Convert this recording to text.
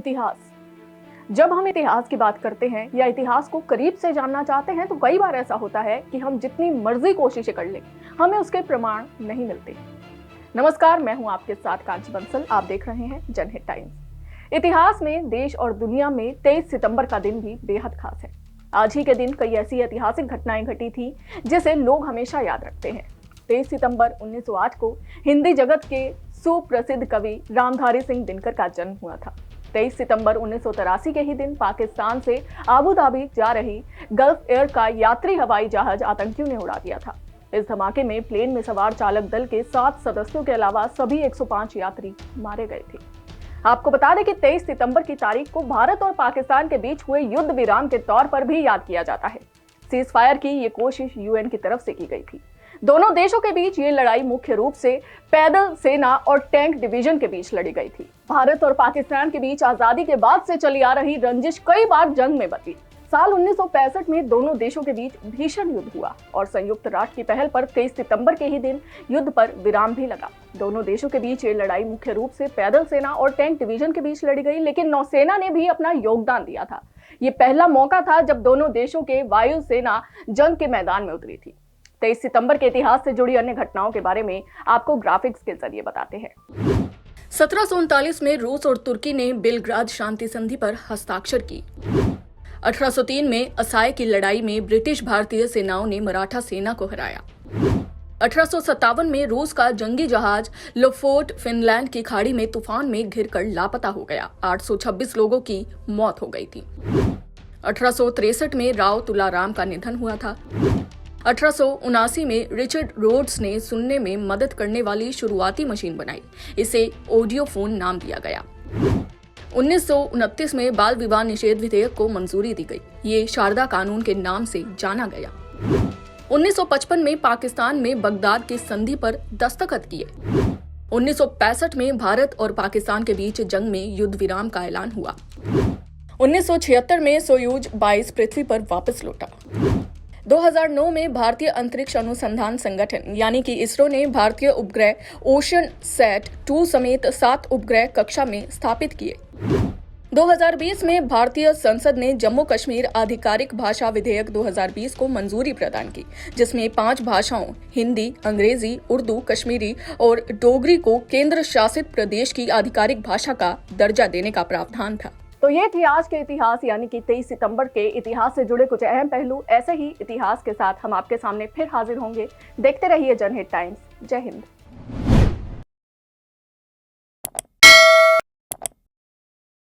इतिहास। जब हम इतिहास की बात करते हैं या इतिहास को करीब से जानना चाहते हैं तो कई बार ऐसा होता है कि हम जितनी मर्जी कोशिशें कर लें, हमें उसके प्रमाण नहीं मिलते। नमस्कार, मैं हूं आपके साथ कांची बंसल। आप देख रहे हैं जनहित टाइम्स। इतिहास में देश और दुनिया में 23 सितंबर का दिन भी बेहद खास है। आज ही के दिन कई ऐसी ऐतिहासिक घटनाएं घटी थी जिसे लोग हमेशा याद रखते हैं। 23 सितंबर 1908 को हिंदी जगत के सुप्रसिद्ध कवि रामधारी सिंह दिनकर का जन्म हुआ था। 23 सितंबर 1983 के ही दिन पाकिस्तान से आबू धाबी जा रही गल्फ एयर का यात्री हवाई जहाज आतंकियों ने उड़ा दिया था। इस धमाके में प्लेन में सवार चालक दल के 7 सदस्यों के अलावा सभी 105 यात्री मारे गए थे। आपको बता दें कि 23 सितंबर की तारीख को भारत और पाकिस्तान के बीच हुए युद्ध विराम के तौर पर भी याद किया जाता है। सीज फायर की ये कोशिश यूएन की तरफ से की गई थी। दोनों देशों के बीच ये लड़ाई मुख्य रूप से पैदल सेना और टैंक डिवीजन के बीच लड़ी गई थी। भारत और पाकिस्तान के बीच आजादी के बाद से चली आ रही रंजिश कई बार जंग में बदली। साल 1965 में दोनों देशों के बीच भीषण युद्ध हुआ और संयुक्त राष्ट्र की पहल पर 23 सितंबर के ही दिन युद्ध पर विराम भी लगा। दोनों देशों के बीच ये लड़ाई मुख्य रूप से पैदल सेना और टैंक डिवीजन के बीच लड़ी गई, लेकिन नौसेना ने भी अपना योगदान दिया था। ये पहला मौका था जब दोनों देशों के वायु सेना जंग के मैदान में उतरी थी। 23 सितंबर के इतिहास से जुड़ी अन्य घटनाओं के बारे में आपको ग्राफिक्स के जरिए बताते हैं। 1739 में रूस और तुर्की ने बेलग्राद शांति संधि पर हस्ताक्षर की। 1803 में असाय की लड़ाई में ब्रिटिश भारतीय सेनाओं ने मराठा सेना को हराया। 1857 में रूस का जंगी जहाज लोफोर्ट फिनलैंड की खाड़ी में तूफान में घिरकर लापता हो गया। 826 लोगों की मौत हो गई थी। 1863 में राव तुलाराम का निधन हुआ था। 1879 में रिचर्ड रोड्स ने सुनने में मदद करने वाली शुरुआती मशीन बनाई। इसे ऑडियो फोन नाम दिया गया। 1929 में बाल विवाह निषेध विधेयक को मंजूरी दी गई। ये शारदा कानून के नाम से जाना गया। 1955 में पाकिस्तान में बगदाद की संधि पर दस्तखत किए। 1965 में भारत और पाकिस्तान के बीच जंग में युद्ध विराम का ऐलान हुआ। 1976 में सोयूज 22 पृथ्वी पर वापस लौटा। 2009 में भारतीय अंतरिक्ष अनुसंधान संगठन यानी कि इसरो ने भारतीय उपग्रह ओशन सैट 2 समेत 7 उपग्रह कक्षा में स्थापित किए। 2020 में भारतीय संसद ने जम्मू कश्मीर आधिकारिक भाषा विधेयक 2020 को मंजूरी प्रदान की, जिसमें 5 भाषाओं हिंदी, अंग्रेजी, उर्दू, कश्मीरी और डोगरी को केंद्र शासित प्रदेश की आधिकारिक भाषा का दर्जा देने का प्रावधान था। तो ये थी आज के इतिहास यानी कि 23 सितंबर के इतिहास से जुड़े कुछ अहम पहलू। ऐसे ही इतिहास के साथ हम आपके सामने फिर हाजिर होंगे। देखते रहिए जनहित टाइम्स। जय हिंद।